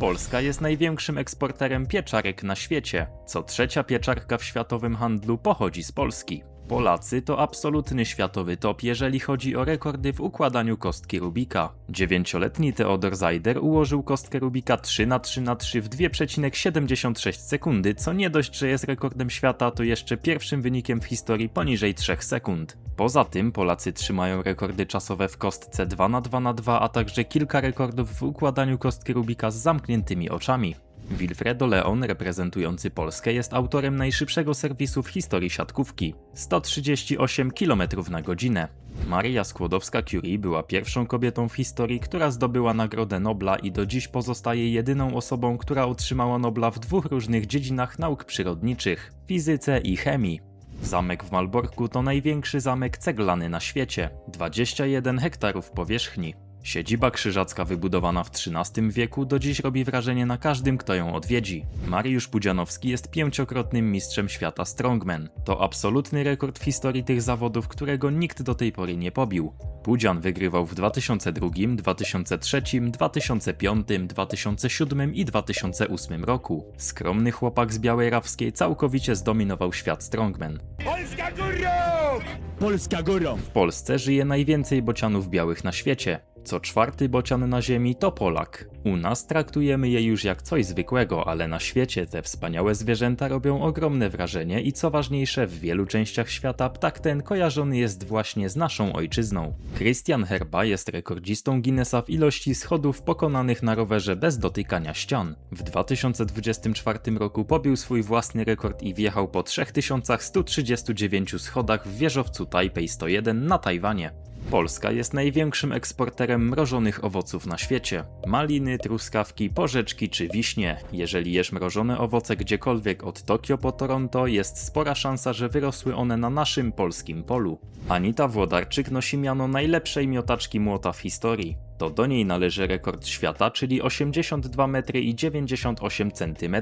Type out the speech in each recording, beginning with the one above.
Polska jest największym eksporterem pieczarek na świecie. Co trzecia pieczarka w światowym handlu pochodzi z Polski. Polacy to absolutny światowy top, jeżeli chodzi o rekordy w układaniu kostki Rubika. 9-letni Theodor Zajder ułożył kostkę Rubika 3×3×3 w 2,76 sekundy, co nie dość, że jest rekordem świata, to jeszcze pierwszym wynikiem w historii poniżej 3 sekund. Poza tym Polacy trzymają rekordy czasowe w kostce 2×2×2, a także kilka rekordów w układaniu kostki Rubika z zamkniętymi oczami. Wilfredo Leon, reprezentujący Polskę, jest autorem najszybszego serwisu w historii siatkówki – 138 km/h. Maria Skłodowska-Curie była pierwszą kobietą w historii, która zdobyła Nagrodę Nobla i do dziś pozostaje jedyną osobą, która otrzymała Nobla w dwóch różnych dziedzinach nauk przyrodniczych – fizyce i chemii. Zamek w Malborku to największy zamek ceglany na świecie – 21 hektarów powierzchni. Siedziba krzyżacka wybudowana w XIII wieku do dziś robi wrażenie na każdym, kto ją odwiedzi. Mariusz Pudzianowski jest 5-krotnym mistrzem świata strongman. To absolutny rekord w historii tych zawodów, którego nikt do tej pory nie pobił. Pudzian wygrywał w 2002, 2003, 2005, 2007 i 2008 roku. Skromny chłopak z Białej Rawskiej całkowicie zdominował świat strongman. Polska górą! Polska górą! W Polsce żyje najwięcej bocianów białych na świecie. Co czwarty bocian na ziemi to Polak. U nas traktujemy je już jak coś zwykłego, ale na świecie te wspaniałe zwierzęta robią ogromne wrażenie i co ważniejsze, w wielu częściach świata ptak ten kojarzony jest właśnie z naszą ojczyzną. Christian Herba jest rekordzistą Guinnessa w ilości schodów pokonanych na rowerze bez dotykania ścian. W 2024 roku pobił swój własny rekord i wjechał po 3139 schodach w wieżowcu Tajpej 101 na Tajwanie. Polska jest największym eksporterem mrożonych owoców na świecie. Maliny, truskawki, porzeczki czy wiśnie. Jeżeli jesz mrożone owoce gdziekolwiek od Tokio po Toronto, jest spora szansa, że wyrosły one na naszym polskim polu. Anita Włodarczyk nosi miano najlepszej miotaczki młota w historii. To do niej należy rekord świata, czyli 82 metry i 98 cm.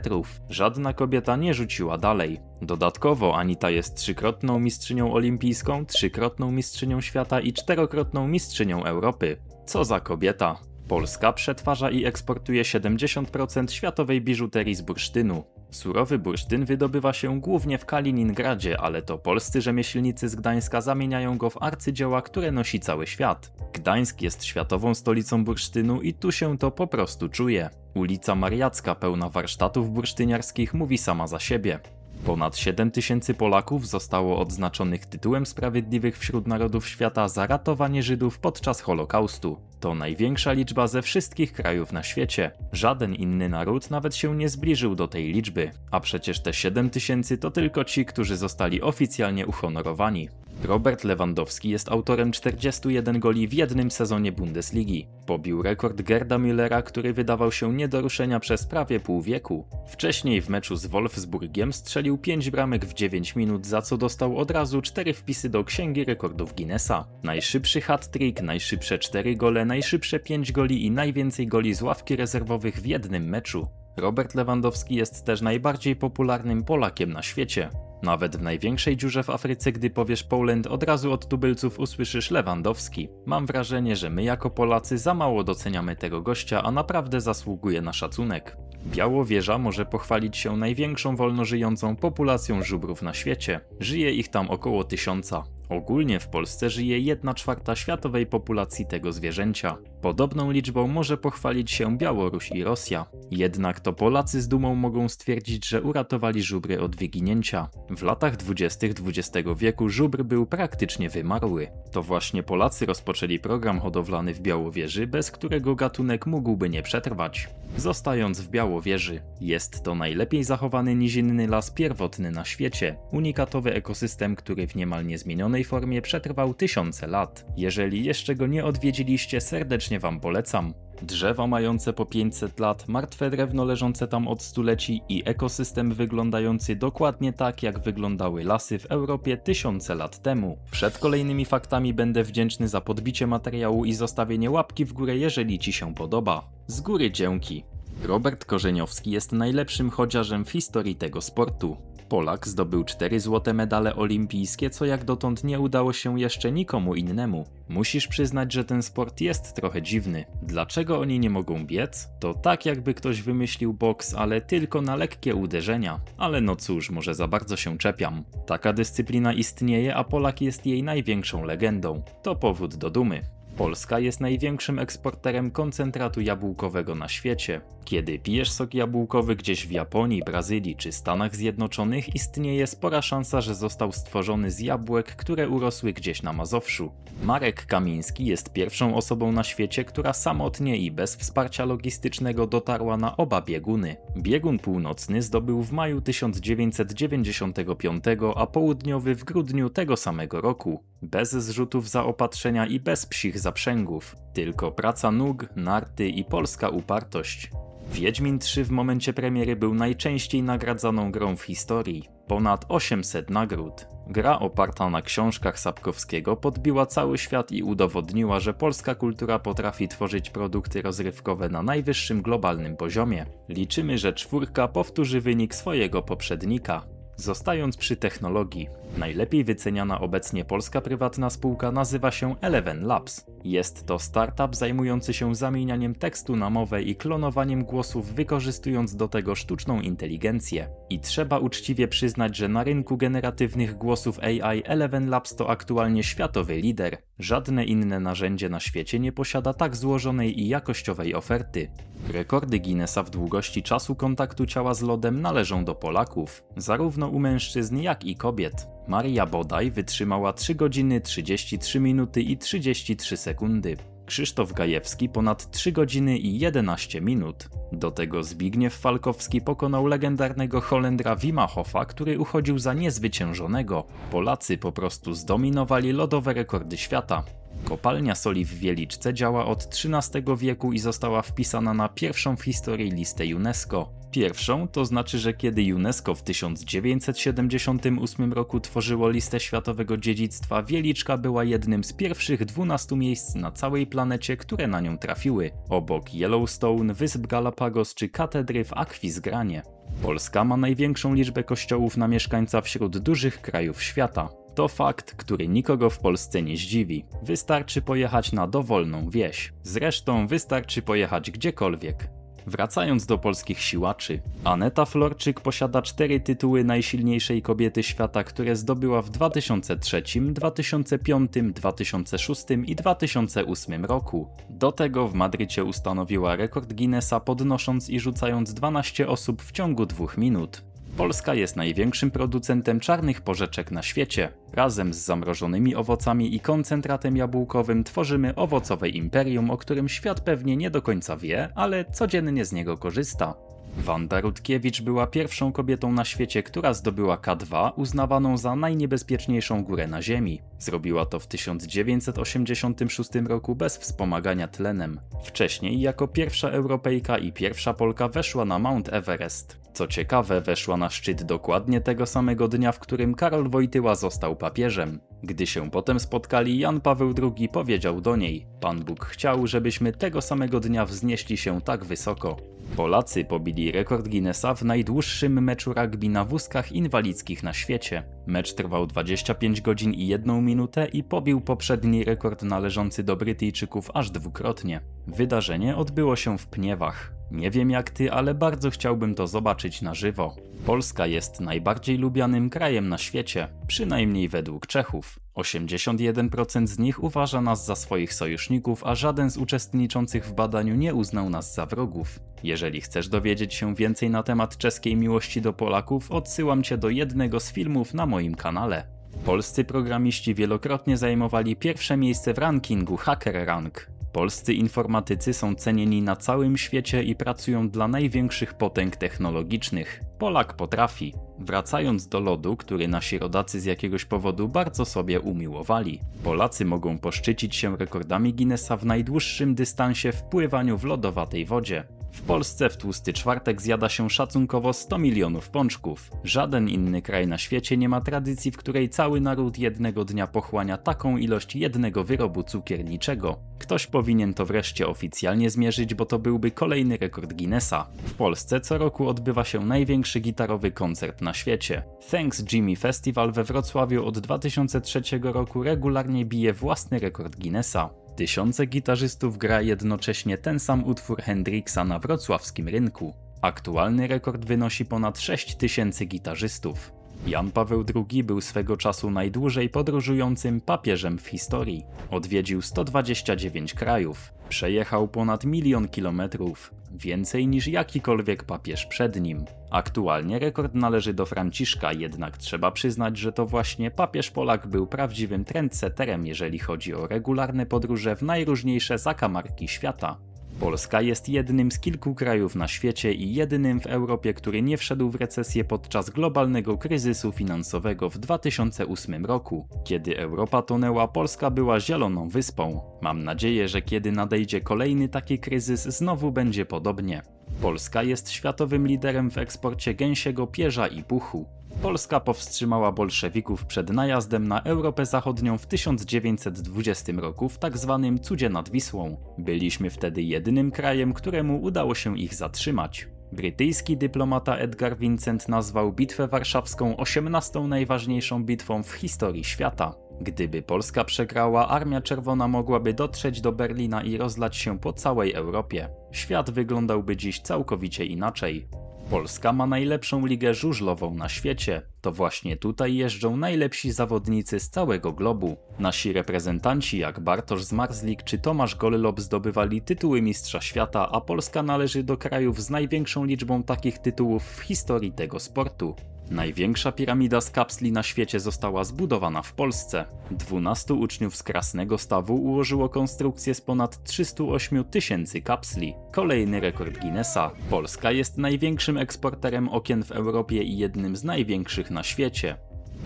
Żadna kobieta nie rzuciła dalej. Dodatkowo Anita jest 3-krotną mistrzynią olimpijską, 3-krotną mistrzynią świata i 4-krotną mistrzynią Europy. Co za kobieta! Polska przetwarza i eksportuje 70% światowej biżuterii z bursztynu. Surowy bursztyn wydobywa się głównie w Kaliningradzie, ale to polscy rzemieślnicy z Gdańska zamieniają go w arcydzieła, które nosi cały świat. Gdańsk jest światową stolicą bursztynu i tu się to po prostu czuje. Ulica Mariacka pełna warsztatów bursztyniarskich mówi sama za siebie. Ponad 7 000 Polaków zostało odznaczonych tytułem Sprawiedliwych wśród Narodów Świata za ratowanie Żydów podczas Holokaustu. To największa liczba ze wszystkich krajów na świecie. Żaden inny naród nawet się nie zbliżył do tej liczby. A przecież te 7 000 to tylko ci, którzy zostali oficjalnie uhonorowani. Robert Lewandowski jest autorem 41 goli w jednym sezonie Bundesligi. Pobił rekord Gerda Müllera, który wydawał się nie do ruszenia przez prawie pół wieku. Wcześniej w meczu z Wolfsburgiem strzelił 5 bramek w 9 minut, za co dostał od razu 4 wpisy do Księgi Rekordów Guinnessa. Najszybszy hat-trick, najszybsze 4 gole, najszybsze 5 goli i najwięcej goli z ławki rezerwowych w jednym meczu. Robert Lewandowski jest też najbardziej popularnym Polakiem na świecie. Nawet w największej dziurze w Afryce, gdy powiesz Poland, od razu od tubylców usłyszysz Lewandowski. Mam wrażenie, że my jako Polacy za mało doceniamy tego gościa, a naprawdę zasługuje na szacunek. Białowieża może pochwalić się największą wolnożyjącą populacją żubrów na świecie. Żyje ich tam około 1000. Ogólnie w Polsce żyje 1/4 światowej populacji tego zwierzęcia. Podobną liczbą może pochwalić się Białoruś i Rosja. Jednak to Polacy z dumą mogą stwierdzić, że uratowali żubry od wyginięcia. W latach 20. XX wieku żubr był praktycznie wymarły. To właśnie Polacy rozpoczęli program hodowlany w Białowieży, bez którego gatunek mógłby nie przetrwać. Zostając w Białowieży, jest to najlepiej zachowany nizinny las pierwotny na świecie. Unikatowy ekosystem, który w niemal niezmienionej formie przetrwał tysiące lat. Jeżeli jeszcze go nie odwiedziliście, serdecznie wam polecam. Drzewa mające po 500 lat, martwe drewno leżące tam od stuleci i ekosystem wyglądający dokładnie tak, jak wyglądały lasy w Europie tysiące lat temu. Przed kolejnymi faktami będę wdzięczny za podbicie materiału i zostawienie łapki w górę, jeżeli ci się podoba. Z góry dzięki. Robert Korzeniowski jest najlepszym chodziarzem w historii tego sportu. Polak zdobył 4 złote medale olimpijskie, co jak dotąd nie udało się jeszcze nikomu innemu. Musisz przyznać, że ten sport jest trochę dziwny. Dlaczego oni nie mogą biec? To tak jakby ktoś wymyślił boks, ale tylko na lekkie uderzenia. Ale no cóż, może za bardzo się czepiam. Taka dyscyplina istnieje, a Polak jest jej największą legendą. To powód do dumy. Polska jest największym eksporterem koncentratu jabłkowego na świecie. Kiedy pijesz sok jabłkowy gdzieś w Japonii, Brazylii czy Stanach Zjednoczonych, istnieje spora szansa, że został stworzony z jabłek, które urosły gdzieś na Mazowszu. Marek Kamiński jest pierwszą osobą na świecie, która samotnie i bez wsparcia logistycznego dotarła na oba bieguny. Biegun północny zdobył w maju 1995, a południowy w grudniu tego samego roku. Bez zrzutów zaopatrzenia i bez psich zaprzęgów. Tylko praca nóg, narty i polska upartość. Wiedźmin 3 w momencie premiery był najczęściej nagradzaną grą w historii. Ponad 800 nagród. Gra oparta na książkach Sapkowskiego podbiła cały świat i udowodniła, że polska kultura potrafi tworzyć produkty rozrywkowe na najwyższym globalnym poziomie. Liczymy, że 4 powtórzy wynik swojego poprzednika. Zostając przy technologii, najlepiej wyceniana obecnie polska prywatna spółka nazywa się Eleven Labs. Jest to startup zajmujący się zamienianiem tekstu na mowę i klonowaniem głosów, wykorzystując do tego sztuczną inteligencję. I trzeba uczciwie przyznać, że na rynku generatywnych głosów AI Eleven Labs to aktualnie światowy lider. Żadne inne narzędzie na świecie nie posiada tak złożonej i jakościowej oferty. Rekordy Guinnessa w długości czasu kontaktu ciała z lodem należą do Polaków, zarówno u mężczyzn jak i kobiet. Maria Bodaj wytrzymała 3 godziny 33 minuty i 33 sekundy. Krzysztof Gajewski ponad 3 godziny i 11 minut. Do tego Zbigniew Falkowski pokonał legendarnego Holendra Wima Hofa, który uchodził za niezwyciężonego. Polacy po prostu zdominowali lodowe rekordy świata. Kopalnia soli w Wieliczce działa od XIII wieku i została wpisana na pierwszą w historii listę UNESCO. Pierwszą to znaczy, że kiedy UNESCO w 1978 roku tworzyło listę światowego dziedzictwa, Wieliczka była jednym z pierwszych 12 miejsc na całej planecie, które na nią trafiły, obok Yellowstone, Wysp Galapagos czy katedry w Aquisgranie. Polska ma największą liczbę kościołów na mieszkańca wśród dużych krajów świata. To fakt, który nikogo w Polsce nie zdziwi. Wystarczy pojechać na dowolną wieś. Zresztą wystarczy pojechać gdziekolwiek. Wracając do polskich siłaczy, Aneta Florczyk posiada 4 tytuły najsilniejszej kobiety świata, które zdobyła w 2003, 2005, 2006 i 2008 roku. Do tego w Madrycie ustanowiła rekord Guinnessa, podnosząc i rzucając 12 osób w ciągu 2 minut. Polska jest największym producentem czarnych porzeczek na świecie. Razem z zamrożonymi owocami i koncentratem jabłkowym tworzymy owocowe imperium, o którym świat pewnie nie do końca wie, ale codziennie z niego korzysta. Wanda Rutkiewicz była pierwszą kobietą na świecie, która zdobyła K2, uznawaną za najniebezpieczniejszą górę na Ziemi. Zrobiła to w 1986 roku bez wspomagania tlenem. Wcześniej jako pierwsza Europejka i pierwsza Polka weszła na Mount Everest. Co ciekawe, weszła na szczyt dokładnie tego samego dnia, w którym Karol Wojtyła został papieżem. Gdy się potem spotkali, Jan Paweł II powiedział do niej: Pan Bóg chciał, żebyśmy tego samego dnia wznieśli się tak wysoko. Polacy pobili rekord Guinnessa w najdłuższym meczu rugby na wózkach inwalidzkich na świecie. Mecz trwał 25 godzin i 1 minutę i pobił poprzedni rekord należący do Brytyjczyków aż dwukrotnie. Wydarzenie odbyło się w Pniewach. Nie wiem jak ty, ale bardzo chciałbym to zobaczyć na żywo. Polska jest najbardziej lubianym krajem na świecie, przynajmniej według Czechów. 81% z nich uważa nas za swoich sojuszników, a żaden z uczestniczących w badaniu nie uznał nas za wrogów. Jeżeli chcesz dowiedzieć się więcej na temat czeskiej miłości do Polaków, odsyłam cię do jednego z filmów na moim kanale. Polscy programiści wielokrotnie zajmowali pierwsze miejsce w rankingu HackerRank. Polscy informatycy są cenieni na całym świecie i pracują dla największych potęg technologicznych. Polak potrafi. Wracając do lodu, który nasi rodacy z jakiegoś powodu bardzo sobie umiłowali. Polacy mogą poszczycić się rekordami Guinnessa w najdłuższym dystansie w pływaniu w lodowatej wodzie. W Polsce w tłusty czwartek zjada się szacunkowo 100 milionów pączków. Żaden inny kraj na świecie nie ma tradycji, w której cały naród jednego dnia pochłania taką ilość jednego wyrobu cukierniczego. Ktoś powinien to wreszcie oficjalnie zmierzyć, bo to byłby kolejny rekord Guinnessa. W Polsce co roku odbywa się największy gitarowy koncert na świecie. Thanks Jimmy Festival we Wrocławiu od 2003 roku regularnie bije własny rekord Guinnessa. Tysiące gitarzystów gra jednocześnie ten sam utwór Hendrixa na wrocławskim rynku. Aktualny rekord wynosi ponad 6000 gitarzystów. Jan Paweł II był swego czasu najdłużej podróżującym papieżem w historii. Odwiedził 129 krajów. Przejechał ponad 1 000 000 kilometrów. Więcej niż jakikolwiek papież przed nim. Aktualnie rekord należy do Franciszka, jednak trzeba przyznać, że to właśnie papież Polak był prawdziwym trendsetterem, jeżeli chodzi o regularne podróże w najróżniejsze zakamarki świata. Polska jest jednym z kilku krajów na świecie i jedynym w Europie, który nie wszedł w recesję podczas globalnego kryzysu finansowego w 2008 roku. Kiedy Europa tonęła, Polska była zieloną wyspą. Mam nadzieję, że kiedy nadejdzie kolejny taki kryzys, znowu będzie podobnie. Polska jest światowym liderem w eksporcie gęsiego pierza i puchu. Polska powstrzymała bolszewików przed najazdem na Europę Zachodnią w 1920 roku w tzw. cudzie nad Wisłą. Byliśmy wtedy jedynym krajem, któremu udało się ich zatrzymać. Brytyjski dyplomata Edgar Vincent nazwał Bitwę Warszawską 18. najważniejszą bitwą w historii świata. Gdyby Polska przegrała, Armia Czerwona mogłaby dotrzeć do Berlina i rozlać się po całej Europie. Świat wyglądałby dziś całkowicie inaczej. Polska ma najlepszą ligę żużlową na świecie. To właśnie tutaj jeżdżą najlepsi zawodnicy z całego globu. Nasi reprezentanci jak Bartosz Zmarzlik czy Tomasz Gollob zdobywali tytuły mistrza świata, a Polska należy do krajów z największą liczbą takich tytułów w historii tego sportu. Największa piramida z kapsli na świecie została zbudowana w Polsce. 12 uczniów z Krasnego Stawu ułożyło konstrukcję z ponad 308 000 kapsli. Kolejny rekord Guinnessa. Polska jest największym eksporterem okien w Europie i jednym z największych na świecie.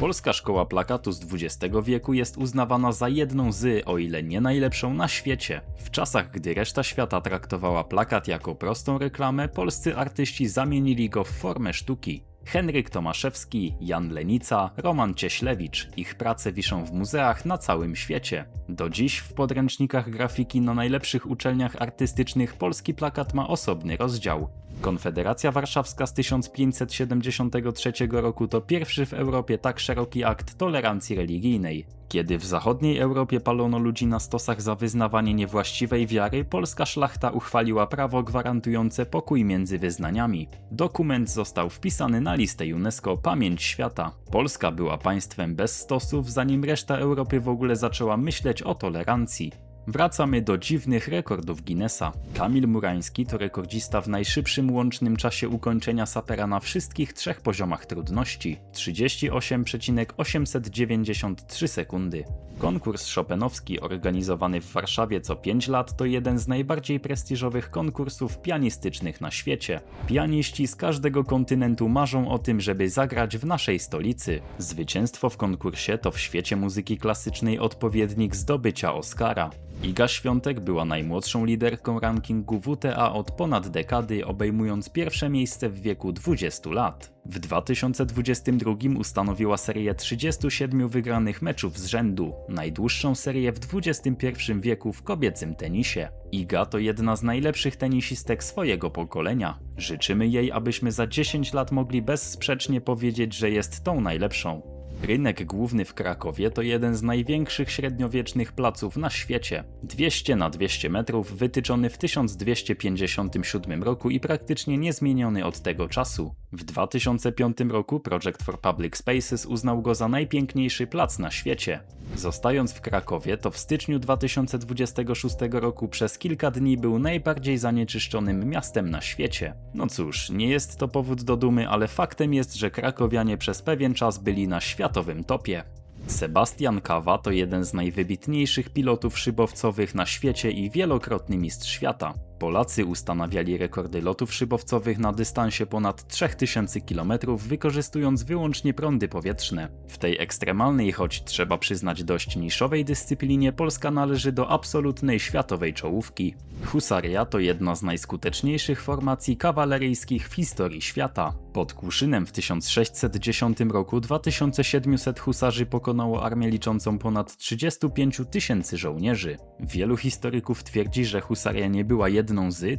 Polska szkoła plakatu z XX wieku jest uznawana za jedną z, o ile nie najlepszą na świecie. W czasach, gdy reszta świata traktowała plakat jako prostą reklamę, polscy artyści zamienili go w formę sztuki. Henryk Tomaszewski, Jan Lenica, Roman Cieślewicz. Ich prace wiszą w muzeach na całym świecie. Do dziś w podręcznikach grafiki na najlepszych uczelniach artystycznych polski plakat ma osobny rozdział. Konfederacja Warszawska z 1573 roku to pierwszy w Europie tak szeroki akt tolerancji religijnej. Kiedy w zachodniej Europie palono ludzi na stosach za wyznawanie niewłaściwej wiary, polska szlachta uchwaliła prawo gwarantujące pokój między wyznaniami. Dokument został wpisany na listę UNESCO Pamięć Świata. Polska była państwem bez stosów, zanim reszta Europy w ogóle zaczęła myśleć o tolerancji. Wracamy do dziwnych rekordów Guinnessa. Kamil Murański to rekordzista w najszybszym łącznym czasie ukończenia sapera na wszystkich 3 poziomach trudności – 38,893 sekundy. Konkurs chopinowski organizowany w Warszawie co 5 lat to jeden z najbardziej prestiżowych konkursów pianistycznych na świecie. Pianiści z każdego kontynentu marzą o tym, żeby zagrać w naszej stolicy. Zwycięstwo w konkursie to w świecie muzyki klasycznej odpowiednik zdobycia Oscara. Iga Świątek była najmłodszą liderką rankingu WTA od ponad dekady, obejmując pierwsze miejsce w wieku 20 lat. W 2022 ustanowiła serię 37 wygranych meczów z rzędu, najdłuższą serię w XXI wieku w kobiecym tenisie. Iga to jedna z najlepszych tenisistek swojego pokolenia. Życzymy jej, abyśmy za 10 lat mogli bezsprzecznie powiedzieć, że jest tą najlepszą. Rynek Główny w Krakowie to jeden z największych średniowiecznych placów na świecie. 200 na 200 metrów, wytyczony w 1257 roku i praktycznie niezmieniony od tego czasu. W 2005 roku Project for Public Spaces uznał go za najpiękniejszy plac na świecie. Zostając w Krakowie, to w styczniu 2026 roku przez kilka dni był najbardziej zanieczyszczonym miastem na świecie. No cóż, nie jest to powód do dumy, ale faktem jest, że krakowianie przez pewien czas byli na światowym topie. Sebastian Kawa to jeden z najwybitniejszych pilotów szybowcowych na świecie i wielokrotny mistrz świata. Polacy ustanawiali rekordy lotów szybowcowych na dystansie ponad 3000 km, wykorzystując wyłącznie prądy powietrzne. W tej ekstremalnej, choć trzeba przyznać dość niszowej dyscyplinie, Polska należy do absolutnej światowej czołówki. Husaria to jedna z najskuteczniejszych formacji kawaleryjskich w historii świata. Pod Kłuszynem w 1610 roku 2700 husarzy pokonało armię liczącą ponad 35 000 żołnierzy. Wielu historyków twierdzi, że husaria nie była jedną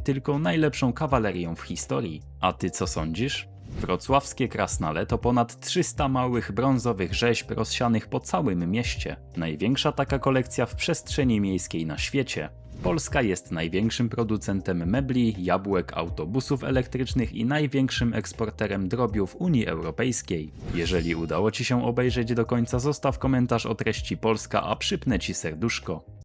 tylko najlepszą kawalerią w historii. A ty co sądzisz? Wrocławskie krasnale to ponad 300 małych brązowych rzeźb rozsianych po całym mieście. Największa taka kolekcja w przestrzeni miejskiej na świecie. Polska jest największym producentem mebli, jabłek, autobusów elektrycznych i największym eksporterem drobiu w Unii Europejskiej. Jeżeli udało Ci się obejrzeć do końca, zostaw komentarz o treści Polska, a przypnę Ci serduszko.